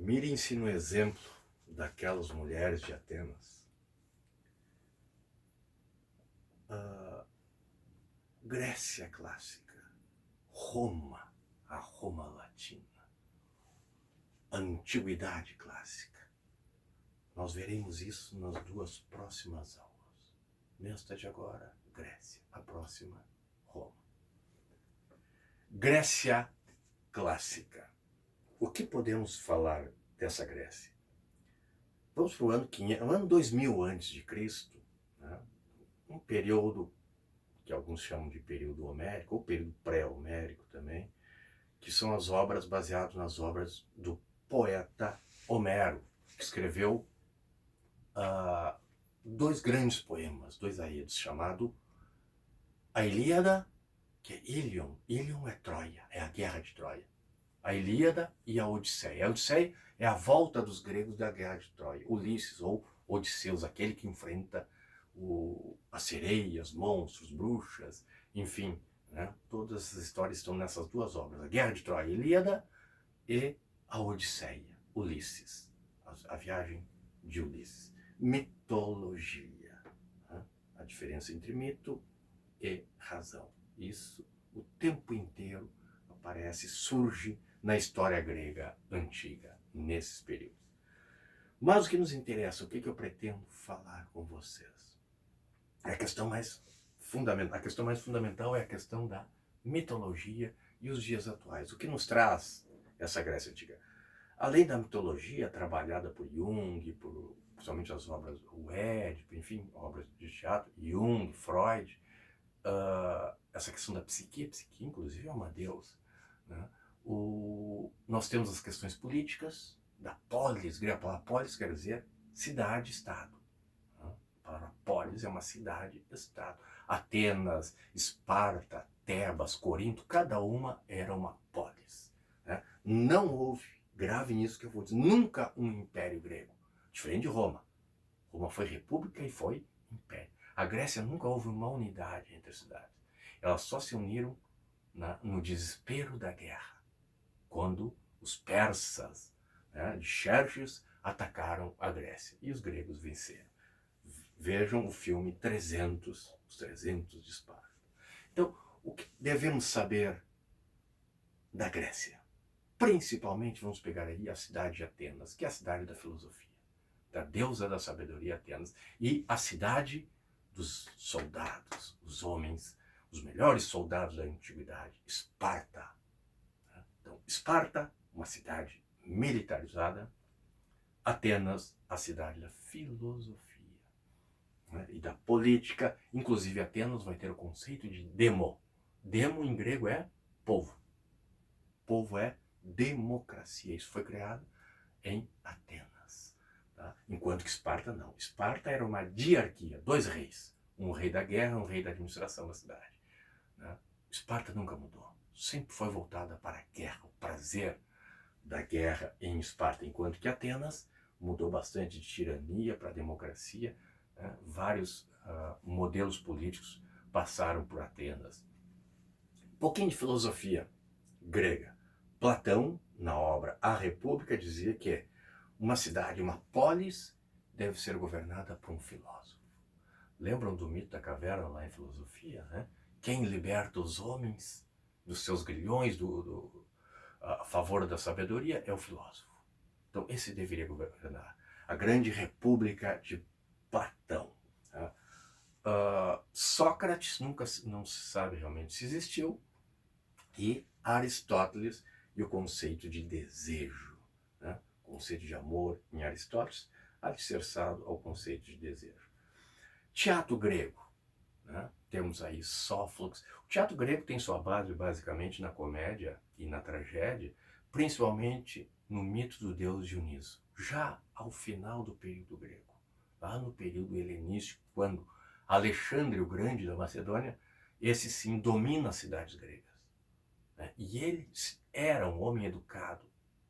Mirem-se no exemplo daquelas mulheres de Atenas. Grécia clássica, Roma, a Roma latina, Antiguidade clássica. Nós veremos isso nas duas próximas aulas. Nesta de agora, Grécia, a próxima, Roma. Grécia clássica. O que podemos falar dessa Grécia? Vamos para o ano 2000 a.C., né? Um período que alguns chamam de período homérico, ou período pré-homérico também, que são as obras baseadas nas obras do poeta Homero, que escreveu dois grandes poemas, dois aedos, chamado a Ilíada, que é Ilion. Ilion é Troia, é a guerra de Troia. A Ilíada e a Odisseia. A Odisseia é a volta dos gregos da guerra de Troia. Ulisses, ou Odisseus, aquele que enfrenta as sereias, monstros, bruxas, enfim, né? Todas essas histórias estão nessas duas obras. A guerra de Troia, a Ilíada, e a Odisseia, Ulisses. A viagem de Ulisses. Mitologia. Né? A diferença entre mito e razão. Isso o tempo inteiro aparece, surge na história grega antiga, nesses períodos. Mas o que nos interessa, o que eu pretendo falar com vocês? A questão mais fundamental é a questão da mitologia e os dias atuais. O que nos traz essa Grécia Antiga? Além da mitologia trabalhada por Jung, principalmente as obras, o Édipo, enfim, obras de teatro, Jung, Freud, essa questão da psique inclusive é uma deusa, né? Nós temos as questões políticas, da polis, a palavra polis quer dizer cidade-estado. Né? A palavra polis é uma cidade-estado. Atenas, Esparta, Tebas, Corinto, cada uma era uma polis. Né? Não houve, grave nisso que eu vou dizer, nunca um império grego, diferente de Roma. Roma foi república e foi império. A Grécia nunca houve uma unidade entre as cidades. Elas só se uniram no desespero da guerra, quando os persas, né, de Xerxes atacaram a Grécia e os gregos venceram. Vejam o filme 300, os 300 de Esparta. Então, o que devemos saber da Grécia? Principalmente, vamos pegar aí a cidade de Atenas, que é a cidade da filosofia, da deusa da sabedoria Atenas, e a cidade dos soldados, os homens, os melhores soldados da antiguidade, Esparta. Então, Esparta, uma cidade militarizada, Atenas, a cidade da filosofia, né, e da política. Inclusive, Atenas vai ter o conceito de demo. Demo em grego é povo. Povo é democracia. Isso foi criado em Atenas. Tá? Enquanto que Esparta não. Esparta era uma diarquia, dois reis. Um rei da guerra, um rei da administração da cidade. Né? Esparta nunca mudou. Sempre foi voltada para a guerra, o prazer da guerra em Esparta. Enquanto que Atenas mudou bastante de tirania para democracia. Né? Vários modelos políticos passaram por Atenas. Um pouquinho de filosofia grega. Platão, na obra A República, dizia que uma cidade, uma polis, deve ser governada por um filósofo. Lembram do mito da caverna lá em filosofia? Né? Quem liberta os homens dos seus grilhões, a favor da sabedoria, é o filósofo. Então esse deveria governar. A grande república de Platão. Tá? Sócrates não se sabe realmente se existiu, e Aristóteles e o conceito de desejo, né? O conceito de amor em Aristóteles, alicerçado ao conceito de desejo. Teatro grego, né? Temos aí Sófocles. O teatro grego tem sua base basicamente na comédia e na tragédia, principalmente no mito do deus Dioniso. Já ao final do período grego, lá no período helenístico, quando Alexandre o Grande da Macedônia, esse sim domina as cidades gregas. Né? E ele era um homem educado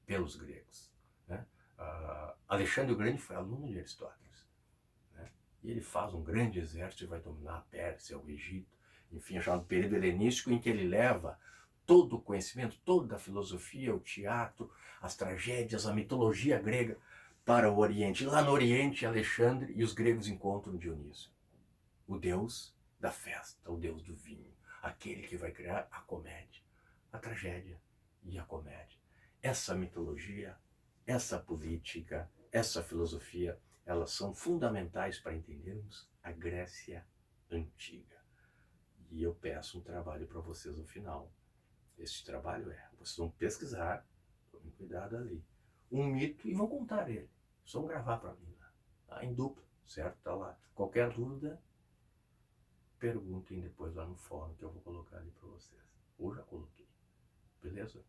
pelos gregos. Né? Alexandre o Grande foi aluno de Aristóteles. Né? E ele faz um grande exército e vai dominar a Pérsia, o Egito, enfim, é chamado período helenístico, em que ele leva todo o conhecimento, toda a filosofia, o teatro, as tragédias, a mitologia grega para o Oriente. Lá no Oriente, Alexandre e os gregos encontram Dionísio, o deus da festa, o deus do vinho, aquele que vai criar a comédia, a tragédia e a comédia. Essa mitologia, essa política, essa filosofia, elas são fundamentais para entendermos a Grécia Antiga. E eu peço um trabalho para vocês no final. Esse trabalho vocês vão pesquisar, tomem cuidado ali, um mito e vão contar ele. Só vão gravar para mim lá, tá? Em dupla, certo? Tá lá. Qualquer dúvida, perguntem depois lá no fórum que eu vou colocar ali para vocês. Ou já coloquei, beleza?